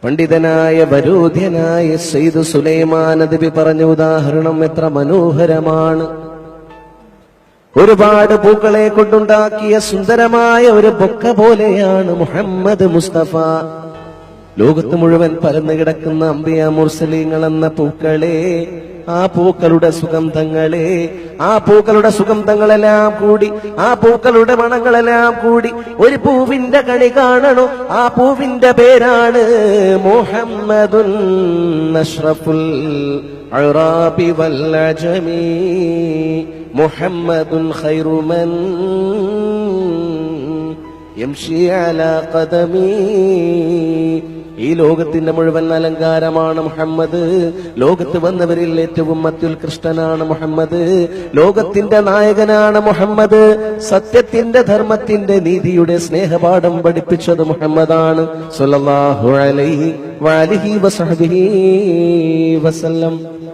പണ്ഡിതനായ വരൂധ്യനായ സയ്യിദ് സുലൈമാൻ നബി പറഞ്ഞ ഉദാഹരണം എത്ര മനോഹരമാണ്. ഒരുപാട് പൂക്കളെ കൊണ്ടുണ്ടാക്കിയ സുന്ദരമായ ഒരു ബൊക്ക പോലെയാണ് മുഹമ്മദ് മുസ്തഫ. ലോകത്ത് മുഴുവൻ പരന്നു കിടക്കുന്ന അംബിയ മുർസലീങ്ങൾ എന്ന പൂക്കളെ, ആ പൂക്കളുടെ സുഗന്ധങ്ങളെ, ആ പൂക്കളുടെ സുഗന്ധങ്ങളെല്ലാം കൂടി, ആ പൂക്കളുടെ മണങ്ങളെല്ലാം കൂടി ഒരു പൂവിന്റെ കണി കാണണോ? ആ പൂവിന്റെ പേരാണ് മുഹമ്മദുൻ അഷ്റഫുൽ അറാബി വൽ അജമി, മുഹമ്മദുൻ ഖൈറു മൻ യംശി അലാ ഖദമി. ഈ ലോകത്തിന്റെ മുഴുവൻ അലങ്കാരമാണ് മുഹമ്മദ്. ലോകത്ത് വന്നവരിൽ ഏറ്റവും അത്യുത്കൃഷ്ടനാണ് മുഹമ്മദ്. ലോകത്തിന്റെ നായകനാണ് മുഹമ്മദ്. സത്യത്തിന്റെ, ധർമ്മത്തിന്റെ, നീതിയുടെ സ്നേഹപാഠം പഠിപ്പിച്ചത് മുഹമ്മദാണ് സ്വല്ലല്ലാഹു അലൈഹി വഅലിഹി വസഹ്ബിഹി വസല്ലം.